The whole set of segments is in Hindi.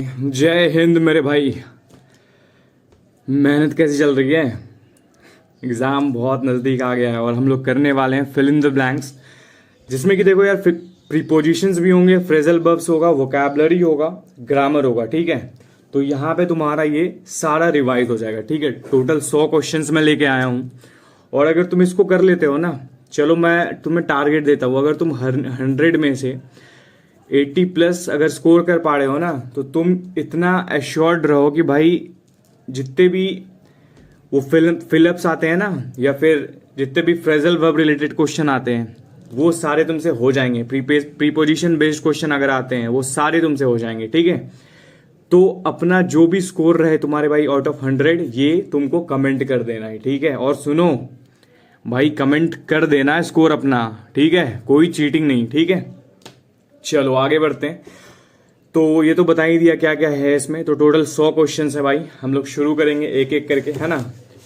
जय हिंद मेरे भाई। मेहनत कैसी चल रही है? एग्ज़ाम बहुत नज़दीक आ गया है और हम लोग करने वाले हैं फिल इन द ब्लैंक्स, जिसमें कि देखो यार, प्रीपोजिशंस भी होंगे, फ्रेजल वर्ब्स होगा, वोकैबलरी होगा, ग्रामर होगा। ठीक है, तो यहाँ पे तुम्हारा ये सारा रिवाइज हो जाएगा। ठीक है, टोटल 100 क्वेश्चंस मैं लेके आया हूँ और अगर तुम इसको कर लेते हो ना, चलो मैं तुम्हें टारगेट देता हूँ, अगर तुम 100 में से 80 प्लस अगर स्कोर कर पा रहे हो ना, तो तुम इतना एश्योर्ड रहो कि भाई जितने भी वो फिलअप्स आते हैं ना, या फिर जितने भी फ्रेजल वर्ब रिलेटेड क्वेश्चन आते हैं, वो सारे तुमसे हो जाएंगे। प्रीपोजिशन बेस्ड क्वेश्चन अगर आते हैं, वो सारे तुमसे हो जाएंगे। ठीक है, तो अपना जो भी स्कोर रहे तुम्हारे भाई आउट ऑफ 100, ये तुमको कमेंट कर देना है। ठीक है, और सुनो भाई, कमेंट कर देना है स्कोर अपना। ठीक है, कोई चीटिंग नहीं। ठीक है, चलो आगे बढ़ते हैं। तो ये तो बता ही दिया क्या क्या है इसमें। तो टोटल 100 क्वेश्चन है भाई, हम लोग शुरू करेंगे एक एक करके, है ना।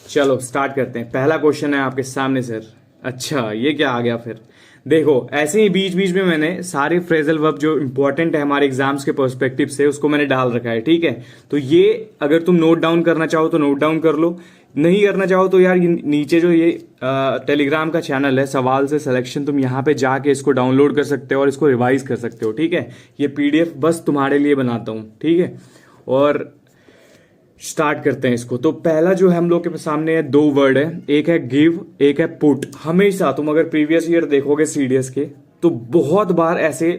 चलो स्टार्ट करते हैं। पहला क्वेश्चन है आपके सामने सर। अच्छा, ये क्या आ गया फिर? देखो, ऐसे ही बीच बीच में मैंने सारे फ्रेजल वर्ब जो इंपॉर्टेंट है हमारे एग्जाम्स के पर्सपेक्टिव से, उसको मैंने डाल रखा है। ठीक है, तो ये अगर तुम नोट डाउन करना चाहो तो नोट डाउन कर लो, नहीं करना चाहो तो यार नीचे जो ये टेलीग्राम का चैनल है सवाल से सिलेक्शन, तुम यहाँ पे जाके इसको डाउनलोड कर सकते हो और इसको रिवाइज कर सकते हो। ठीक है, ये पीडीएफ बस तुम्हारे लिए बनाता हूँ। ठीक है, और स्टार्ट करते हैं इसको। तो पहला जो है हम लोग के सामने है, 2 वर्ड है, एक है गिव, एक है पुट। हमेशा तुम अगर प्रीवियस ईयर देखोगे सीडीएस के, तो बहुत बार ऐसे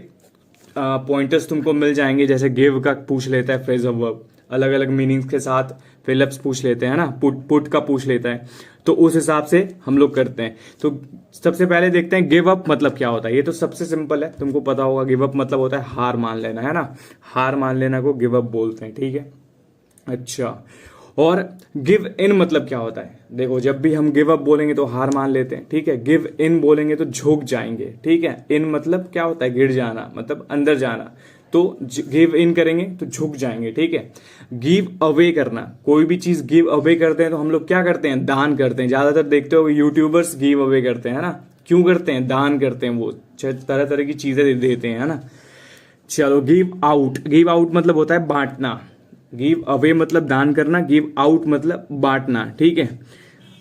पॉइंटर्स तुमको मिल जाएंगे, जैसे गिव का पूछ लेता है फ्रेजल वर्ब, अलग अलग मीनिंग्स के साथ फिलअप्स पूछ लेते हैं ना, पुट का पूछ लेता है, तो उस हिसाब से हम लोग करते हैं। तो सबसे पहले देखते हैं गिव अप मतलब क्या होता है। ये तो सबसे सिंपल है, तुमको पता होगा। गिव अप मतलब होता है हार मान लेना, है ना। हार मान लेना को गिव अप बोलते हैं। ठीक है, अच्छा, और गिव इन मतलब क्या होता है? देखो, जब भी हम गिव अप बोलेंगे तो हार मान लेते हैं। ठीक है, गिव इन बोलेंगे तो झुक जाएंगे। ठीक है, इन मतलब क्या होता है? गिर जाना, मतलब अंदर जाना। तो गिव इन करेंगे तो झुक जाएंगे। ठीक है, गिव अवे करना, कोई भी चीज गिव अवे करते हैं तो हम लोग क्या करते हैं? दान करते हैं। ज्यादातर देखते हो यूट्यूबर्स गिव अवे करते हैं, है ना। क्यों करते हैं? दान करते हैं, वो तरह तरह की चीजें देते हैं, है ना। चलो, गिव आउट। गिव आउट मतलब होता है बांटना। गिव अवे मतलब दान करना, गिव आउट मतलब बांटना। ठीक है,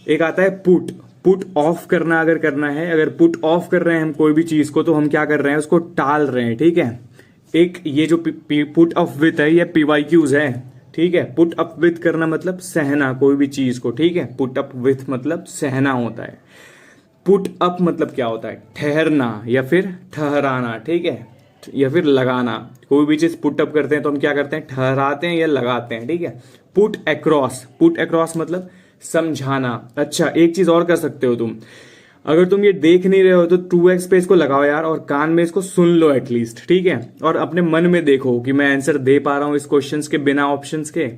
एक आता है पुट। पुट ऑफ करना, अगर करना है, अगर पुट ऑफ कर रहे हैं हम कोई भी चीज को, तो हम क्या कर रहे हैं? उसको टाल रहे हैं। ठीक है, एक ये जो पुट अप विथ है, ये पीवाईक्यूज है। ठीक है, पुट अप विथ करना मतलब सहना कोई भी चीज को। ठीक है, पुट अप विथ मतलब सहना होता है। पुट अप मतलब क्या होता है? ठहरना या फिर ठहराना। ठीक है, या फिर लगाना। कोई भी चीज पुट अप करते हैं तो हम क्या करते हैं? ठहराते हैं या लगाते हैं। ठीक है, पुट अक्रॉस। पुट अक्रॉस मतलब समझाना। अच्छा, एक चीज और कर सकते हो तुम, अगर तुम ये देख नहीं रहे हो तो 2x पे इसको लगाओ यार, और कान में इसको सुन लो एटलीस्ट। ठीक है, और अपने मन में देखो कि मैं आंसर दे पा रहा हूं इस क्वेश्चन के बिना ऑप्शंस के।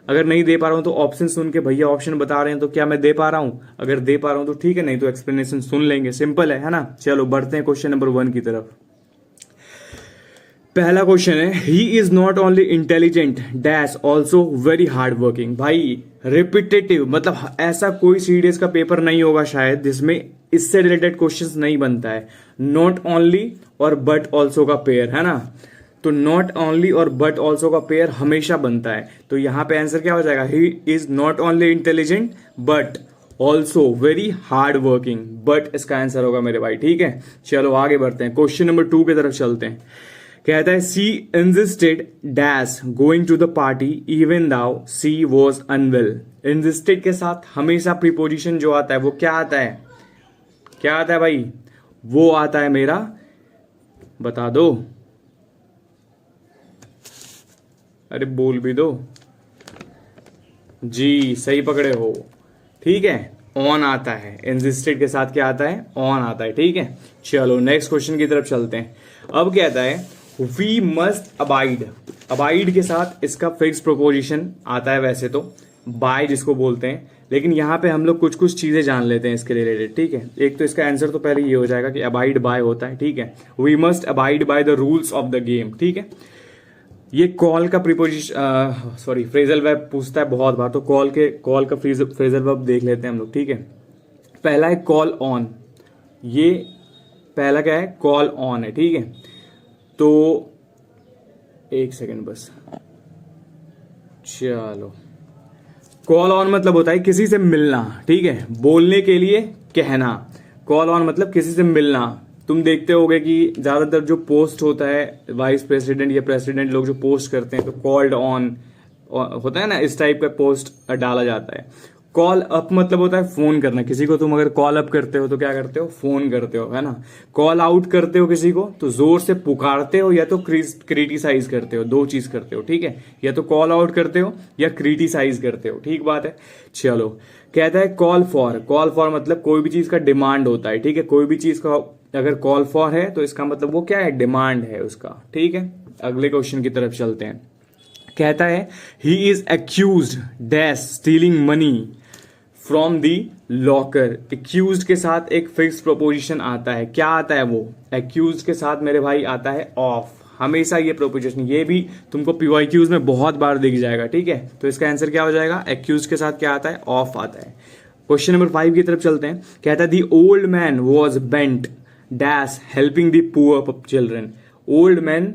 अगर नहीं दे पा रहा हूं तो ऑप्शन सुन के, भैया ऑप्शन बता रहे हैं तो क्या मैं दे पा रहा हूं? अगर दे पा रहा हूं तो ठीक है, नहीं तो एक्सप्लेनेशन सुन लेंगे। सिंपल है ना। चलो बढ़ते हैं क्वेश्चन नंबर 1 की तरफ। पहला क्वेश्चन है, he is not only intelligent dash also very hard working. भाई रिपीटेटिव मतलब ऐसा कोई सीडीएस का पेपर नहीं होगा शायद जिसमें इससे रिलेटेड क्वेश्चंस नहीं बनता है। नॉट ओनली और बट ऑल्सो का पेयर, है ना। तो नॉट ओनली और बट ऑल्सो का पेयर हमेशा बनता है। तो यहां पे आंसर क्या हो जाएगा? ही is not only intelligent but also very hard working. But इसका आंसर होगा मेरे भाई। ठीक है, चलो आगे बढ़ते हैं, क्वेश्चन नंबर 2 की तरफ चलते हैं। कहता है, she insisted dash going to the party even though she was unwell. Insisted के साथ हमेशा प्रीपोजिशन जो आता है वो क्या आता है? क्या आता है भाई? वो आता है मेरा, बता दो, अरे बोल भी दो जी, सही पकड़े हो। ठीक है, ऑन आता है। इंजिस्टेड के साथ क्या आता है? ऑन आता है। ठीक है, चलो नेक्स्ट क्वेश्चन की तरफ चलते हैं। अब कहता है, वी मस्ट अबाइड। अबाइड के साथ इसका फिक्स प्रोपोजिशन आता है वैसे तो, बाय जिसको बोलते हैं, लेकिन यहां पे हम लोग कुछ कुछ चीजें जान लेते हैं इसके रिलेटेड। ठीक है, एक तो इसका आंसर तो पहले ये हो जाएगा कि अबाइड बाय होता है। ठीक है, we must abide by the rules of the game. ठीक है, ये कॉल का प्रीपोजिशन फ्रेजल वर्ब पूछता है बहुत बार, तो कॉल का फ्रेजल वर्ब देख लेते हैं हम लोग। ठीक है, पहला है कॉल ऑन। ये पहला क्या है? कॉल ऑन है। ठीक है, तो एक सेकंड बस, चलो, कॉल ऑन मतलब होता है किसी से मिलना, ठीक है, बोलने के लिए कहना। कॉल ऑन मतलब किसी से मिलना। तुम देखते होगे कि ज्यादातर जो पोस्ट होता है वाइस प्रेसिडेंट या प्रेसिडेंट लोग जो पोस्ट करते हैं तो कॉल्ड ऑन होता है ना, इस टाइप का पोस्ट डाला जाता है। कॉल अप मतलब होता है फोन करना किसी को। तुम अगर कॉल अप करते हो तो क्या करते हो, फोन करते हो, है ना। कॉल आउट करते हो किसी को तो जोर से पुकारते हो या तो क्रिटिसाइज करते हो, दो चीज करते हो, ठीक है। या तो कॉल आउट करते हो या क्रिटिसाइज करते हो, ठीक बात है। चलो, कहता है कॉल फॉर। कॉल फॉर मतलब कोई भी चीज का डिमांड होता है, ठीक है। कोई भी चीज का अगर कॉल फॉर है तो इसका मतलब वो क्या है, डिमांड है उसका, ठीक है। अगले क्वेश्चन की तरफ चलते हैं। कहता है he is accused dash stealing money from the locker. Accuse के साथ एक फिक्स प्रोपोजिशन आता है, क्या आता है वो, एक्यूज के साथ मेरे भाई आता है ऑफ। हमेशा ये प्रोपोजिशन, ये भी तुमको पीवाईक्यूज में बहुत बार दिख जाएगा, ठीक है। तो इसका आंसर क्या हो जाएगा, एक्यूज के साथ क्या आता है, ऑफ आता है। क्वेश्चन नंबर 5 की तरफ चलते हैं। कहता है the old man was bent dash helping the poor children. Old man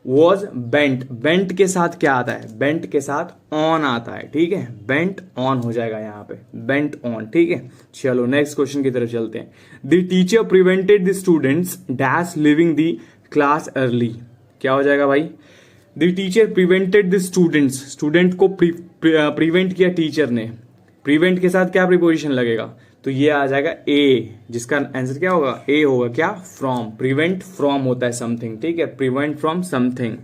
was bent, bent के साथ क्या आता है, बेंट के साथ ऑन आता है, ठीक है। बेंट ऑन हो जाएगा यहाँ पे, बेंट ऑन, ठीक है। चलो नेक्स्ट क्वेश्चन की तरफ चलते हैं। The teacher prevented the students dash living the class early. क्या हो जाएगा भाई, the teacher prevented the students, student को प्रिवेंट किया टीचर ने। प्रिवेंट के साथ क्या प्रीपोजिशन लगेगा, तो ये आ जाएगा ए, जिसका आंसर क्या होगा, ए होगा। क्या, फ्रॉम। प्रिवेंट फ्रॉम होता है समथिंग, ठीक है, प्रिवेंट फ्रॉम समथिंग।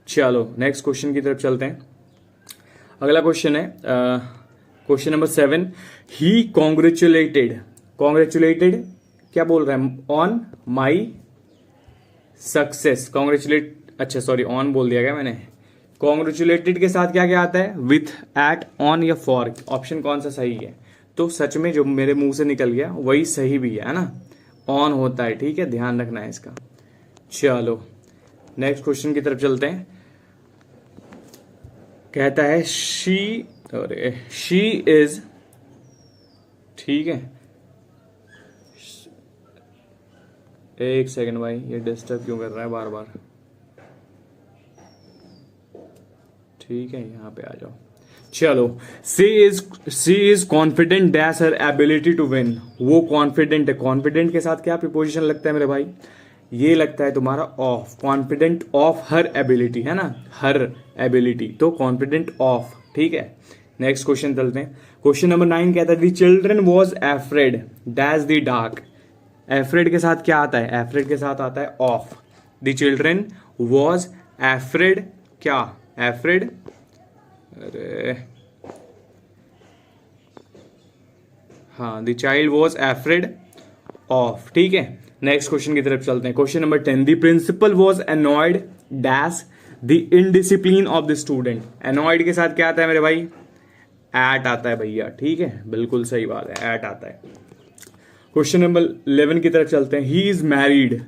चलो नेक्स्ट क्वेश्चन की तरफ चलते हैं। अगला क्वेश्चन है क्वेश्चन नंबर 7। ही कॉन्ग्रेचुलेटेड, कॉन्ग्रेचुलेटेड क्या बोल रहा है, ऑन माई सक्सेस। कॉन्ग्रेचुलेट, अच्छा सॉरी ऑन बोल दिया गया मैंने। कॉन्ग्रेचुलेटेड के साथ क्या क्या आता है, विथ, एट, ऑन या फॉर। ऑप्शन कौन सा सही है, तो सच में जो मेरे मुंह से निकल गया वही सही भी है ना, ऑन होता है, ठीक है, ध्यान रखना है इसका। चलो नेक्स्ट क्वेश्चन की तरफ चलते हैं। कहता है शी इज, ठीक है, एक सेकंड भाई, ये डिस्टर्ब क्यों कर रहा है बार बार, ठीक है, यहां पे आ जाओ। चलो, she is confident dash her ability to win. वो कॉन्फिडेंट है, कॉन्फिडेंट के साथ क्या प्रीपोजिशन लगता है मेरे भाई, ये लगता है तुम्हारा of. Confident of her ability है ना, हर एबिलिटी, तो कॉन्फिडेंट ऑफ, ठीक है। नेक्स्ट क्वेश्चन चलते हैं। क्वेश्चन नंबर 9 कहता है the children was afraid dash the dark. Afraid के साथ क्या आता है, एफ्रेड के साथ आता है of. The children was afraid, क्या, एफ्रेड, अरे हाँ, the child was afraid of, ठीक है। नेक्स्ट क्वेश्चन की तरफ चलते हैं। Question number 10 the principal was annoyed dash the indiscipline of the student. Annoyed के साथ क्या आता है मेरे भाई, एट आता है भैया, ठीक है, बिल्कुल सही बात है, एट आता है। क्वेश्चन नंबर 11 की तरफ चलते हैं। ही is married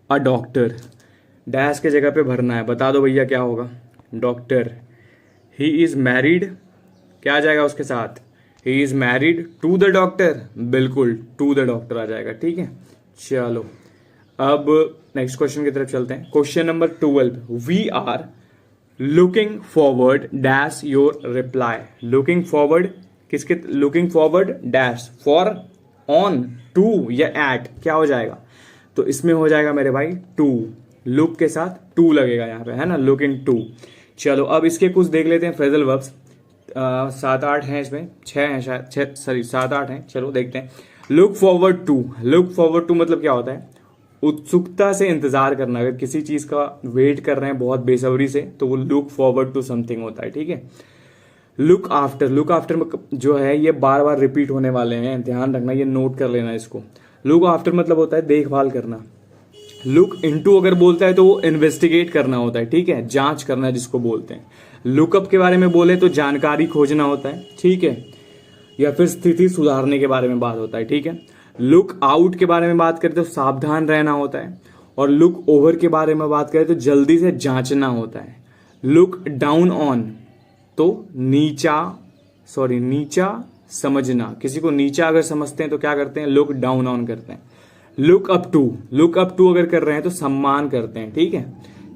a doctor, dash के जगह पे भरना है, बता दो भैया क्या होगा, डॉक्टर। ही इज मैरिड, क्या आ जाएगा उसके साथ, he is married to the doctor, बिल्कुल टू द डॉक्टर आ जाएगा, ठीक है। चलो अब नेक्स्ट क्वेश्चन की तरफ चलते हैं। Question number 12 we are looking forward dash your reply. Looking forward किसके, looking forward dash for, on, to या एट, क्या हो जाएगा, तो इसमें हो जाएगा मेरे भाई टू। लुक के साथ टू लगेगा यहाँ पे, है ना, लुकिंग टू। चलो अब इसके कुछ देख लेते हैं फ्रेजल वर्ब्स। 7-8 हैं इसमें, 6 हैं शायद, 7-8 हैं, चलो देखते हैं। Look forward to, look forward to मतलब क्या होता है, उत्सुकता से इंतजार करना। अगर किसी चीज का वेट कर रहे हैं बहुत बेसब्री से तो वो लुक फॉरवर्ड टू समथिंग होता है, ठीक है। लुक आफ्टर, लुक आफ्टर जो है ये बार बार रिपीट होने वाले हैं, ध्यान रखना, ये नोट कर लेना इसको। लुक आफ्टर मतलब होता है देखभाल करना। लुक इनटू अगर बोलता है तो वो इन्वेस्टिगेट करना होता है, ठीक है, जांच करना जिसको बोलते हैं। लुकअप के बारे में बोले तो जानकारी खोजना होता है, ठीक है, या फिर स्थिति सुधारने के बारे में बात होता है, ठीक है। लुक आउट के बारे में बात करें तो सावधान रहना होता है, और लुक ओवर के बारे में बात करें तो जल्दी से जांचना होता है। लुक डाउन ऑन तो नीचा समझना, किसी को नीचा अगर समझते हैं तो क्या करते हैं, लुक डाउन ऑन करते हैं। लुक अप टू अगर कर रहे हैं तो सम्मान करते हैं, ठीक है।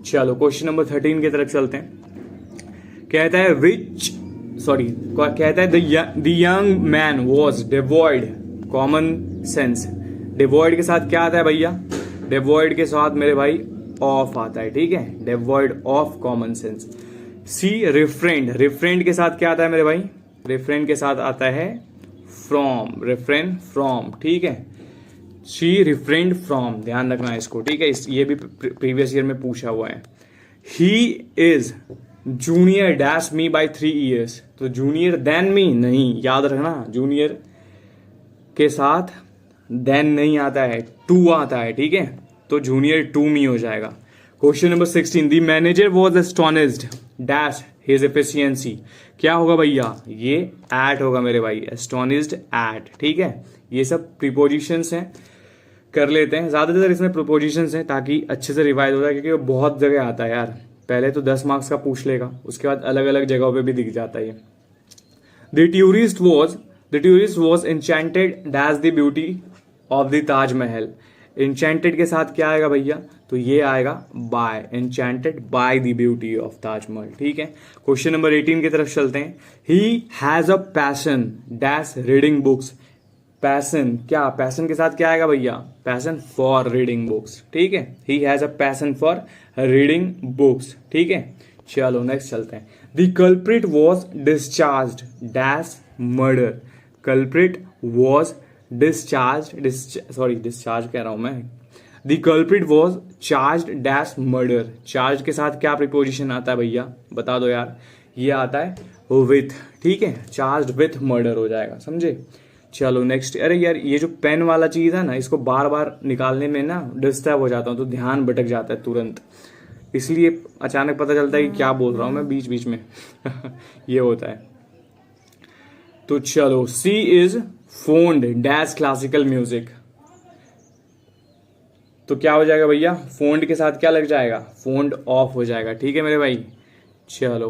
चलो क्वेश्चन नंबर 13 की तरफ चलते हैं। कहता है कहता है the young man was devoid common sense. Devoid के साथ क्या आता है भैया? डिवॉइड के साथ मेरे भाई ऑफ आता है, ठीक है, devoid of common sense. C refrained, refrained के साथ क्या आता है मेरे भाई? रिफ्रेंड के साथ आता है फ्रॉम, रिफ्रेन फ्रॉम, ठीक है। शी रिफ्रेंड फ्रॉम, ध्यान रखना इसको, ठीक है, ये भी प्रीवियस ईयर में पूछा हुआ है। He is junior dash me by 3 years, तो जूनियर देन मी नहीं, याद रखना, जूनियर के साथ देन नहीं आता है, टू आता है, ठीक है, तो जूनियर टू मी हो जाएगा। Question number 16, the manager was astonished dash his efficiency. क्या होगा भैया? ये एट होगा मेरे भाई, एस्टोनिश्ड एट, ठीक है। ये सब प्रीपोजिशंस हैं, कर लेते हैं, ज्यादातर इसमें प्रीपोजिशंस हैं ताकि अच्छे से रिवाइज हो जाए, क्योंकि वो बहुत जगह आता है यार। पहले तो 10 मार्क्स का पूछ लेगा, उसके बाद अलग अलग जगहों पे भी दिख जाता है ये। The tourist was enchanted dash the beauty of the Taj Mahal. Enchanted के साथ क्या आएगा भैया? तो ये आएगा by, enchanted by the beauty of Taj Mahal, ठीक है। क्वेश्चन नंबर 18 की तरफ चलते हैं। He has a passion dash reading books. Passion, क्या पैशन के साथ क्या आएगा भैया? पैशन फॉर रीडिंग बुक्स, ठीक है। He has a passion for reading books, ठीक है। चलो नेक्स्ट चलते हैं। The culprit was discharged dash murder. Culprit was discharge कह रहा हूं मैं। The culprit was charged dash murder. Charge के साथ क्या प्रीपोजिशन आता है भैया? बता दो यार। ये आता है विथ, ठीक है, चार्ज्ड विथ मर्डर हो जाएगा, समझे। चलो नेक्स्ट। अरे यार ये जो पेन वाला चीज है ना, इसको बार बार निकालने में ना डिस्टर्ब हो जाता हूँ, तो ध्यान भटक जाता है तुरंत, इसलिए अचानक पता चलता है कि क्या बोल रहा हूं मैं बीच बीच में ये होता है। तो चलो, she is fond dash classical music. तो क्या हो जाएगा भैया? फोन्ड के साथ क्या लग जाएगा? फोन्ड ऑफ हो जाएगा, ठीक है मेरे भाई। चलो,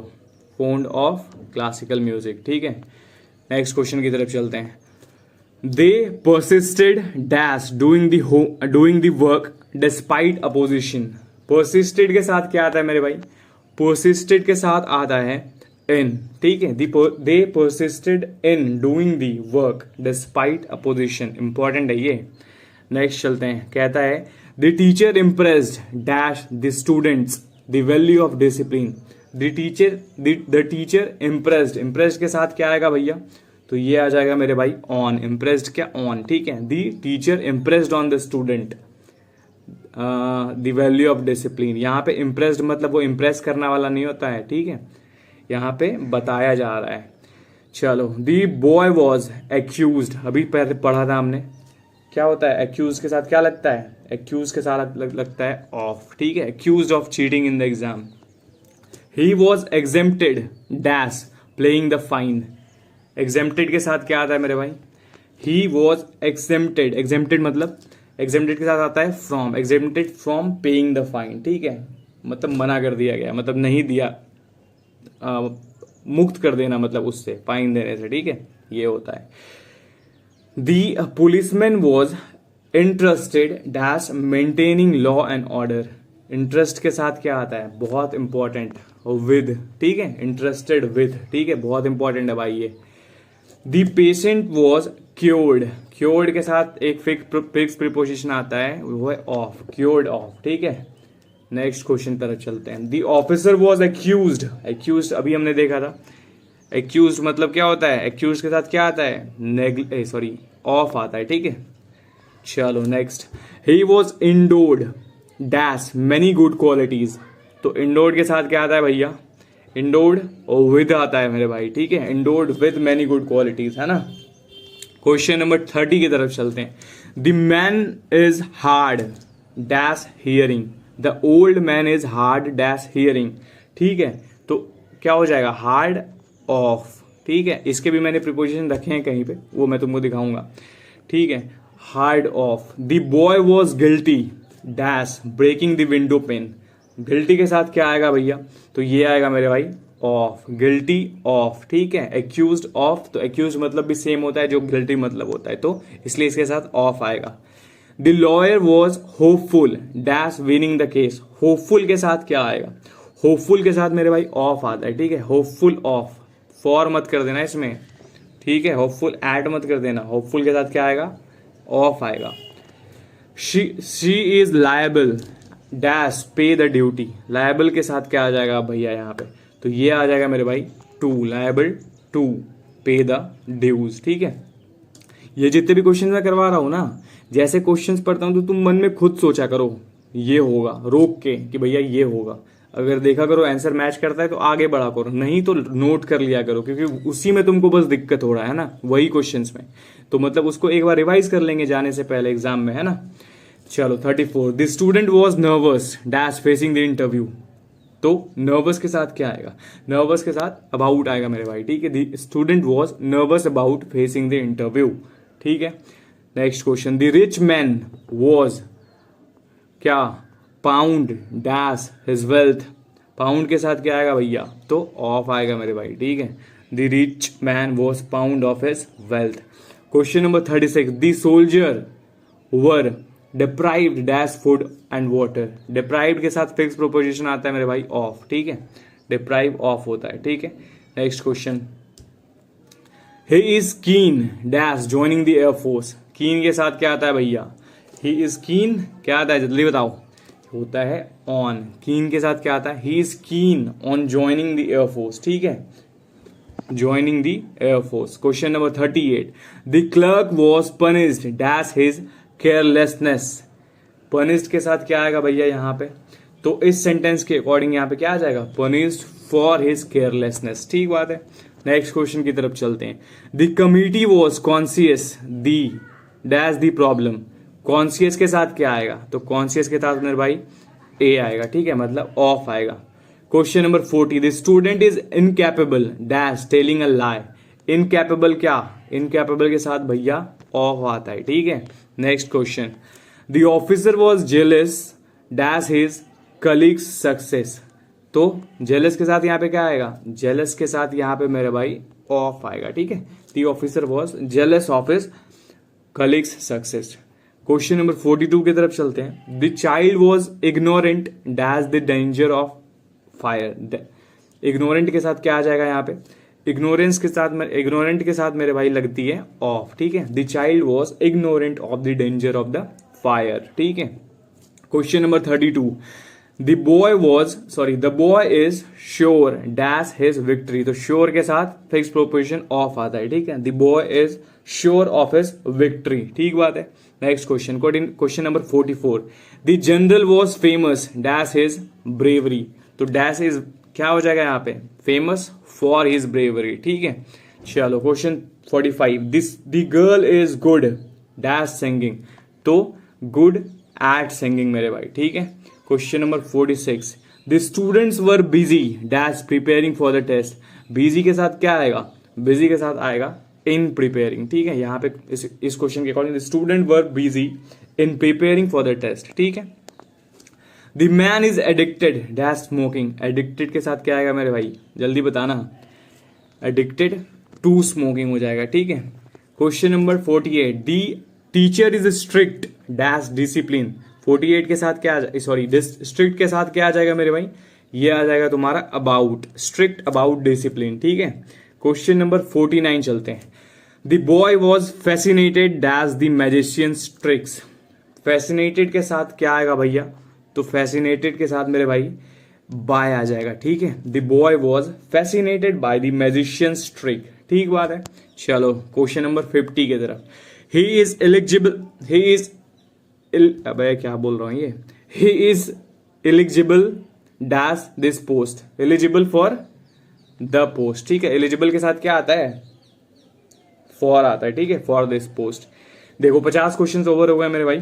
फोन्ड ऑफ क्लासिकल म्यूजिक, ठीक है। नेक्स्ट क्वेश्चन की तरफ चलते हैं। They persisted dash doing the work despite opposition. Persisted के साथ क्या आता है मेरे भाई? परसिस्टेड के साथ आता है इन, ठीक है। They persisted in doing the work despite opposition, important है ये। नेक्स्ट चलते हैं। कहता है the teacher impressed dash the students the value of discipline. The teacher impressed, impressed के साथ क्या आएगा भैया? तो ये आ जाएगा मेरे भाई ऑन, इम्प्रेस्ड क्या? ऑन, ठीक है। The teacher impressed on the student the value of discipline. यहाँ पे इम्प्रेस्ड मतलब वो इम्प्रेस करने वाला नहीं होता है, ठीक है, यहाँ पे बताया जा रहा है। चलो, द बॉय वॉज एक्यूज्ड, अभी पहले पढ़ा था हमने, क्या होता है एक्यूज के साथ क्या लगता है? एक्यूज के साथ लगता है ऑफ, ठीक है। Accused of cheating in the exam. He was exempted dash playing the fine. Exempted के साथ क्या आता है मेरे भाई? ही वॉज एग्जेम्प्टेड, एग्जेम्प्टेड मतलब एग्जेम्प्टेड के साथ आता है from, exempted from paying the fine, ठीक है, मतलब मना कर दिया गया, मतलब नहीं दिया, मुक्त कर देना, मतलब उससे फाइन देने से, ठीक है, ये होता है। The policeman was interested dash maintaining law and order. Interest के साथ क्या आता है? बहुत इंपॉर्टेंट, विद, ठीक है, इंटरेस्टेड विद, ठीक है, बहुत इंपॉर्टेंट है भाई ये। The patient was cured, cured के साथ एक फिक्स प्रीपोजिशन आता है, वो है ऑफ, क्योर्ड ऑफ, ठीक है। नेक्स्ट क्वेश्चन तरफ चलते हैं। The officer was accused, accused अभी हमने देखा था, एक्यूज्ड मतलब क्या होता है? एक्यूज्ड के साथ क्या आता है? ऑफ आता है, ठीक है। चलो next. He was endured dash many good qualities. तो इंडोर्ड के साथ क्या आता है भैया? इंडोर्ड और विद आता है मेरे भाई, ठीक है, endured with many good qualities, है ना। क्वेश्चन नंबर 30 की तरफ चलते हैं। The man is hard dash hearing. The old man is hard dash hearing, ठीक है। तो क्या हो जाएगा? हार्ड ऑफ, ठीक है। इसके भी मैंने प्रीपोजिशन रखे हैं कहीं पे, वो मैं तुमको दिखाऊंगा, ठीक है। Hard of. The boy was guilty dash breaking the window pane. Guilty के साथ क्या आएगा भैया? तो ये आएगा मेरे भाई ऑफ, गिल्टी ऑफ, ठीक है। एक्यूज्ड ऑफ, तो एक्यूज्ड मतलब भी सेम होता है जो गिल्टी मतलब होता है, तो इसलिए इसके साथ ऑफ आएगा। The lawyer was hopeful dash winning the case. Hopeful के साथ क्या आएगा? होपफुल के साथ मेरे भाई ऑफ आता है, ठीक है, होपफुल ऑफ, फॉर मत कर देना इसमें, ठीक है, होपफुल ऐड मत कर देना, होपफुल के साथ क्या आएगा, ऑफ आएगा। शी इज लायबल डैश पे द ड्यूटी, लायबल के साथ क्या आ जाएगा भैया यहाँ पे, तो ये आ जाएगा मेरे भाई टू, लायबल टू पे द ड्यूज, ठीक है। ये जितने भी क्वेश्चन मैं करवा रहा हूँ ना, जैसे क्वेश्चंस पढ़ता हूँ तो तुम मन में खुद सोचा करो ये होगा, रोक के कि भैया ये होगा, अगर देखा करो आंसर मैच करता है तो आगे बढ़ा करो, नहीं तो नोट कर लिया करो, क्योंकि उसी में तुमको बस दिक्कत हो रहा है ना, वही क्वेश्चंस में, तो मतलब उसको एक बार रिवाइज कर लेंगे जाने से पहले एग्जाम में, है ना। चलो 34, the student was nervous dash facing the interview, तो नर्वस के साथ क्या आएगा, नर्वस के साथ अबाउट आएगा मेरे भाई, ठीक है, the student was nervous about facing the interview, ठीक है। Next question, the rich man was क्या, pound dash his wealth, pound के साथ क्या आएगा भैया, तो ऑफ आएगा मेरे भाई, ठीक है, the rich man was pound of his wealth. Question number 36, the soldier were deprived dash food and water, deprived के साथ फिक्स प्रोपोजिशन आता है मेरे भाई ऑफ, ठीक है, डिप्राइव ऑफ होता है, ठीक है। Next question, he is keen dash joining the air force, कीन के साथ क्या आता है भैया, ही इज कीन क्या आता है जल्दी बताओ, होता है ऑन, कीन के साथ क्या आता है, he is keen on joining the air force, ठीक है, joining the air force. Question number 38, the clerk was punished dash his carelessness, punished के साथ क्या आएगा भैया यहाँ पे, तो इस सेंटेंस के अकॉर्डिंग यहाँ पे क्या आ जाएगा, पनिश्ड फॉर हिज केयरलेसनेस, ठीक बात है। नेक्स्ट क्वेश्चन की तरफ चलते हैं, the committee was conscious the dash the problem, conscious के साथ क्या आएगा, तो कॉन्सियस के साथ मेरे भाई ए आएगा, ठीक है, मतलब ऑफ आएगा। Question number 40, the student is incapable dash telling a lie, incapable क्या, इनकैपेबल के साथ भैया ऑफ आता है, ठीक है। Next question, the officer was jealous dash his colleagues success, तो जेलस के साथ यहाँ पे क्या आएगा, जेलस के साथ यहाँ पे मेरे भाई ऑफ आएगा, ठीक है, the officer was jealous of his colleagues success. Question number 42 की तरफ चलते हैं, the child was ignorant dash the danger of fire, ignorant के साथ क्या आ जाएगा यहाँ पे, इग्नोरेंस के साथ, इग्नोरेंट के साथ मेरे भाई लगती है ऑफ, ठीक है, the child was ignorant of the danger of the fire, ठीक है। Question number 32, the boy is sure dash his victory, तो श्योर के साथ फिक्स प्रोपोजिशन ऑफ आता है, ठीक है, the boy is sure of his victory, ठीक बात है। Next question, question number 44, the general was famous dash his bravery, तो डैश इज क्या हो जाएगा यहाँ पे, फेमस फॉर हिज ब्रेवरी, ठीक है। चलो question 45, the girl is good dash singing, तो गुड एट सिंगिंग मेरे भाई, ठीक है। Question number 46, the students were busy dash preparing for the test, busy के साथ क्या आएगा, बिजी के साथ आएगा इन प्रिपेयरिंग, ठीक है, यहाँ पे इस क्वेश्चन के according the student were busy in preparing for the test, ठीक है। The man is addicted dash smoking, addicted के साथ क्या आएगा मेरे भाई, जल्दी बताना, एडिक्टेड टू स्मोकिंग हो जाएगा, ठीक है। Question number 48, the teacher is strict dash discipline, 48 के साथ क्या, सॉरी स्ट्रिक्ट के साथ क्या आ जाएगा मेरे भाई, ये आ जाएगा तुम्हारा अबाउट, स्ट्रिक्ट अबाउट डिसिप्लिन, ठीक है। क्वेश्चन नंबर 49 चलते हैं, the boy was fascinated dash the magicians tricks, fascinated के साथ क्या आएगा भैया, तो फैसिनेटेड के साथ मेरे भाई बाय आ जाएगा, ठीक है, the boy was fascinated by the magicians trick, ठीक बात है। चलो क्वेश्चन नंबर 50 की तरफ, he is eligible, he is अबे क्या बोल रहा हूं ये, he is eligible dash this post, eligible for the post, ठीक है, एलिजिबल के साथ क्या आता है, फॉर आता है, ठीक है, फॉर दिस पोस्ट। देखो 50 क्वेश्चन ओवर हो गए मेरे भाई,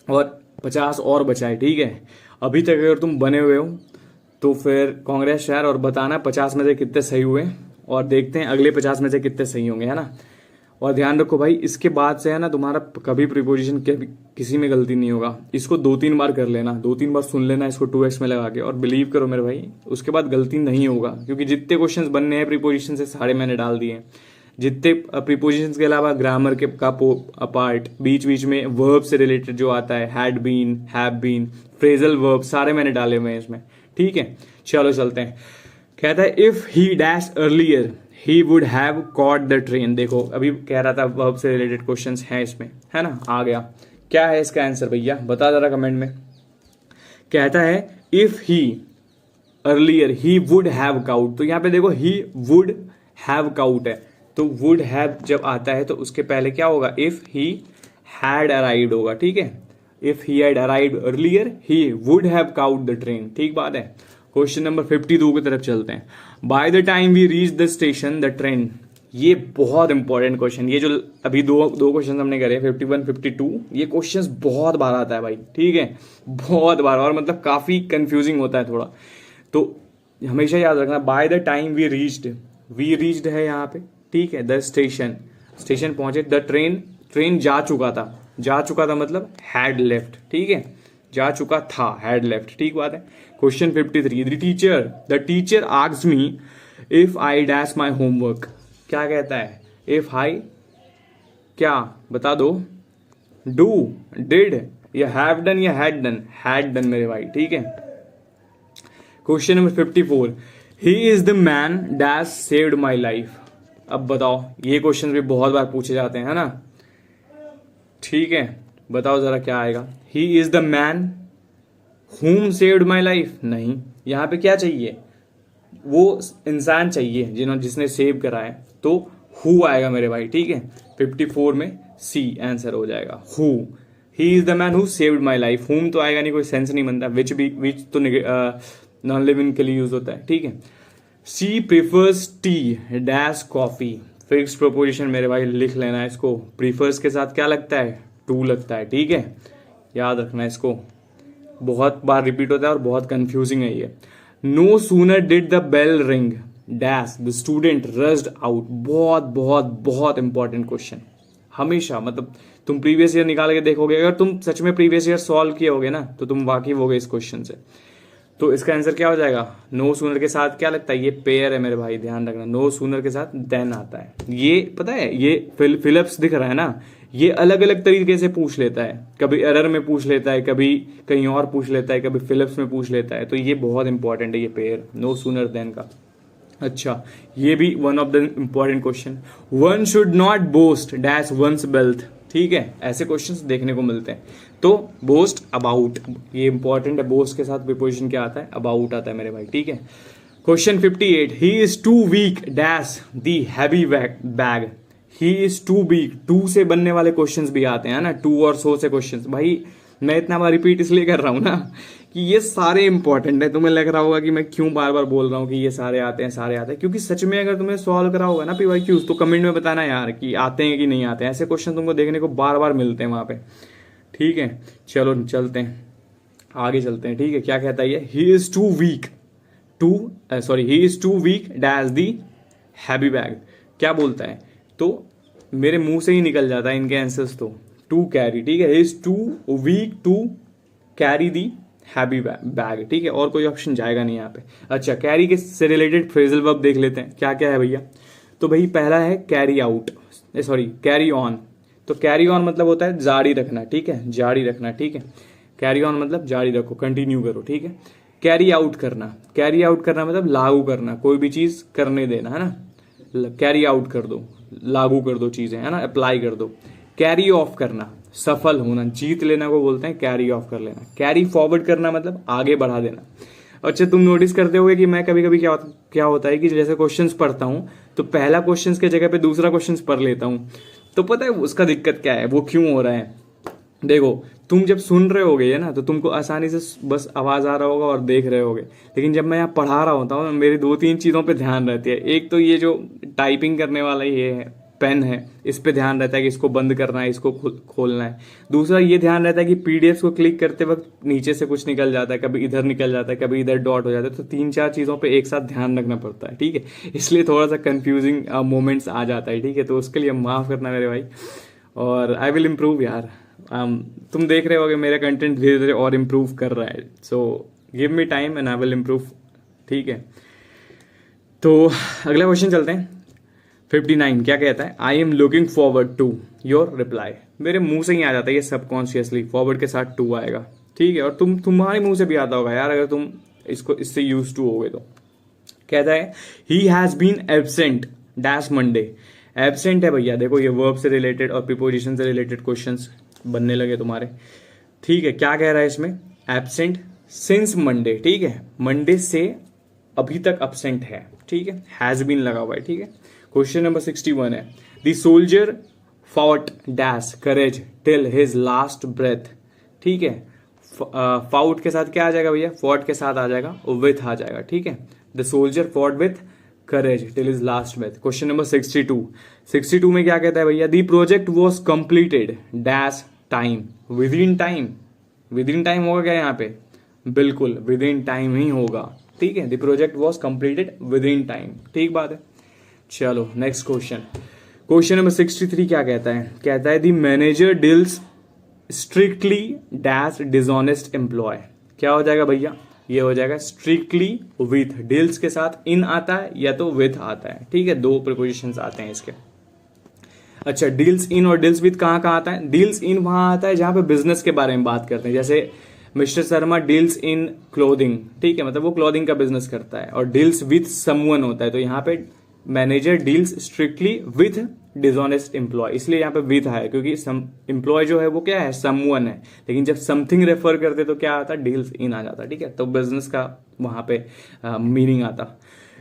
और 50 और बचा है, ठीक है। अभी तक अगर तुम बने हुए हो तो फिर कांग्रेस यार, और बताना 50 में से कितने सही हुए, और देखते हैं अगले 50 में से कितने सही होंगे, है ना। और ध्यान रखो भाई, इसके बाद से है ना तुम्हारा कभी प्रीपोजिशन किसी में गलती नहीं होगा, इसको 2-3 बार कर लेना, 2-3 बार सुन लेना इसको 2x में लगा के, और बिलीव करो मेरे भाई उसके बाद गलती नहीं होगा, क्योंकि जितने क्वेश्चंस बनने हैं प्रीपोजिशन से सारे मैंने डाल दिए हैं, जितने प्रीपोजिशंस के अलावा ग्रामर के का पार्ट, बीच बीच में वर्ब से रिलेटेड जो आता है, had been, have been, phrasal verb, सारे मैंने डाले हुए हैं इसमें, ठीक है। चलो चलते हैं। कहता है if he dash earlier he would have caught the train. देखो अभी कह रहा था वर्ब से रिलेटेड क्वेश्चंस हैं इसमें, है ना। आ गया, क्या है इसका आंसर भैया, बता जरा कमेंट में। कहता है if he earlier he would have cout, तो यहाँ पे देखो ही वुड हैव काउट है, तो वुड हैव जब आता है तो उसके पहले क्या होगा, इफ ही हैड अराइव्ड होगा, ठीक है। If he had arrived earlier he would have cout the train, ठीक बात है। क्वेश्चन नंबर 52 की तरफ चलते हैं। By the time we reach the station the train, ये बहुत इंपॉर्टेंट क्वेश्चन, ये जो अभी दो क्वेश्चन हमने करे 51 52, ये क्वेश्चन बहुत बार आता है भाई, ठीक है, बहुत बार, और मतलब काफी कंफ्यूजिंग होता है थोड़ा, तो हमेशा याद रखना। By the time we reached है यहाँ पे, ठीक है। द स्टेशन, स्टेशन पहुंचे। द ट्रेन जा चुका था मतलब हैड लेफ्ट, ठीक है, जा चुका था, हैड लेफ्ट, ठीक बात है। Question 53, the teacher asked me if I dash my homework, क्या कहता है, इफ आई क्या बता दो, डू, डिड, या हैव डन या हैड डन मेरे भाई, ठीक है। Question number 54, he is the man dash saved my life. अब बताओ, ये क्वेश्चन भी बहुत बार पूछे जाते हैं, है ना, ठीक है। बताओ जरा क्या आएगा। He is the man whom saved my life, नहीं, यहाँ पे क्या चाहिए, वो इंसान चाहिए जिसने सेव करा है, तो हु आएगा मेरे भाई, ठीक है। 54 में सी आंसर हो जाएगा, who. He is the man who saved my life, हुम तो आएगा नहीं, कोई सेंस नहीं बनता, विच तो नॉन लिविंग के लिए यूज होता है, ठीक है। She prefers tea dash coffee, fix preposition मेरे भाई, लिख लेना है इसको। प्रीफर्स के साथ क्या लगता है, टू लगता है, ठीक है, याद रखना इसको, बहुत बार रिपीट होता है और बहुत कंफ्यूजिंग है ये। No sooner did the bell ring dash the student rushed out, बहुत बहुत बहुत इंपॉर्टेंट क्वेश्चन, हमेशा, मतलब तुम प्रीवियस ईयर निकाल के देखोगे, अगर तुम सच में प्रीवियस ईयर सॉल्व किए होगे ना तो तुम वाकिफ होगे इस क्वेश्चन से। तो इसका आंसर क्या हो जाएगा, नो सूनर के साथ क्या लगता है, ये पेयर है मेरे भाई, ध्यान रखना, नो सूनर के साथ देन आता है। ये पता है, ये फिलिप्स दिख रहा है ना, ये अलग अलग तरीके से पूछ लेता है, कभी एरर में पूछ लेता है, कभी कहीं और पूछ लेता है, कभी फिलिप्स में पूछ लेता है, तो ये बहुत इंपॉर्टेंट है ये पेयर, नो सूनर देन का। अच्छा, ये भी one of the important question, one should not boast dash one's wealth, ठीक है, ऐसे क्वेश्चंस देखने को मिलते हैं। तो बोस्ट अबाउट, ये इंपॉर्टेंट है, बोस्ट के साथ प्रीपोजिशन क्या आता है, अबाउट आता है मेरे भाई, ठीक है। Question 58, he is too weak dash the heavy bag, he is too weak, too से बनने वाले क्वेश्चंस भी आते हैं ना, टू और सो से क्वेश्चंस, भाई मैं इतना बार रिपीट इसलिए कर रहा हूं ना कि ये सारे इंपॉर्टेंट है। तुम्हें लग रहा होगा कि मैं क्यों बार बार बोल रहा हूँ कि ये सारे आते हैं, क्योंकि सच में अगर तुम्हें सॉल्व करा होगा ना PYQs, तो कमेंट में बताना यार कि आते हैं कि नहीं आते हैं, ऐसे क्वेश्चन तुमको देखने को बार बार मिलते हैं वहां पे, ठीक है। चलो चलते हैं, आगे चलते हैं, ठीक है। क्या कहता है ये, he is too weak he is too weak dash the heavy bag, क्या बोलता है, तो मेरे मुंह से ही निकल जाता है इनके आंसर्स, तो टू कैरी, ठीक है, is too weak to carry the heavy bag, ठीक है, और कोई ऑप्शन जाएगा नहीं यहाँ पे। अच्छा, कैरी के से रिलेटेड फ्रेजल वर्ब देख लेते हैं, क्या क्या है भैया। तो भाई पहला है कैरी आउट, कैरी ऑन, तो कैरी ऑन मतलब होता है जारी रखना, ठीक है, जारी रखना, ठीक है, कैरी ऑन मतलब जारी रखो, कंटिन्यू करो, ठीक है। कैरी आउट करना मतलब लागू करना, कोई भी चीज करने देना, है ना, कैरी आउट कर दो, लागू कर दो चीजें, है ना, अप्लाई कर दो। कैरी ऑफ करना, सफल होना, जीत लेना को बोलते हैं कैरी ऑफ कर लेना। कैरी फॉरवर्ड करना मतलब आगे बढ़ा देना। अच्छा, तुम नोटिस करते होगे कि मैं कभी कभी क्या होता है कि जैसे क्वेश्चंस पढ़ता हूं तो पहला क्वेश्चंस के जगह पे दूसरा क्वेश्चंस पढ़ लेता हूं, तो पता है उसका दिक्कत क्या है, वो क्यों हो रहा है। देखो, तुम जब सुन रहे होगे ना तो तुमको आसानी से बस आवाज आ रहा होगा और देख रहे होगे, लेकिन जब मैं यहाँ पढ़ा रहा होता हूँ मेरी 2-3 चीजों पे ध्यान रहती है। एक तो ये जो टाइपिंग करने वाला ये है पेन है, इस पे ध्यान रहता है कि इसको बंद करना है, इसको खोलना है। दूसरा ये ध्यान रहता है कि पीडीएफ को क्लिक करते वक्त नीचे से कुछ निकल जाता है, कभी इधर निकल जाता है, कभी इधर डॉट हो जाता है, तो 3-4 चीजों पे एक साथ ध्यान रखना पड़ता है, ठीक है, इसलिए थोड़ा सा कंफ्यूजिंग मोमेंट्स आ जाता है, ठीक है, तो उसके लिए माफ करना मेरे भाई, और आई विल इम्प्रूव यार। तुम देख रहे होगे मेरा कंटेंट धीरे धीरे और इम्प्रूव कर रहा है, so give me time and I will improve, ठीक है। तो अगला क्वेश्चन चलते हैं। 59 क्या कहता है, I am looking forward to your reply, मेरे मुंह से ही आ जाता है ये सबकॉन्शियसली, फॉरवर्ड के साथ टू आएगा, ठीक है, और तुम्हारे मुंह से भी आता होगा यार, अगर तुम इसको इससे यूज टू हो गए तो। कहता है he has been absent dash Monday. Absent है भैया, देखो ये वर्ब से रिलेटेड और प्रीपोजिशन से रिलेटेड क्वेश्चंस बनने लगे तुम्हारे। ठीक है, क्या कह रहा है इसमें, एब्सेंट सिंस मंडे। ठीक है, मंडे से अभी तक एब्सेंट है। ठीक है, हैज बीन लगा हुआ है। ठीक है, क्वेश्चन नंबर 61 है the soldier fought dash courage till his last breath. ठीक है, फाउट के साथ क्या आ जाएगा भैया, फॉट के साथ आ जाएगा, विथ आ जाएगा। ठीक है, the soldier fought with courage till his last breath. Question number 62 में क्या कहता है भैया, the project was completed dash time within time. Within time होगा क्या यहाँ पे, बिल्कुल विद इन टाइम ही होगा। ठीक है, the project was completed with in time. ठीक बात है। चलो नेक्स्ट क्वेश्चन नंबर 63 क्या कहता है, कहता है the manager deals strictly dash dishonest employ. क्या हो जाएगा भैया, ये हो जाएगा स्ट्रिक्टली विथ, डील्स के साथ इन आता है या तो विथ आता है। ठीक है, दो प्रीपोजिशंस आते हैं इसके। अच्छा, डील्स इन और डील्स विथ कहाँ कहाँ आता है, डील्स इन वहां आता है जहां पे बिजनेस के बारे में बात करते हैं, जैसे mister Sharma deals in clothing. ठीक है, मतलब वो क्लोथिंग का बिजनेस करता है। और डील्स विथ समवन होता है, तो यहाँ पे manager deals strictly with dishonest employ, इसलिए यहाँ पे विथ है क्योंकि एम्प्लॉय जो है वो क्या है, समवन है। लेकिन जब समथिंग रेफर करते तो क्या आता, डील्स इन आ जाता। ठीक है, तो बिजनेस का वहां पे मीनिंग आता।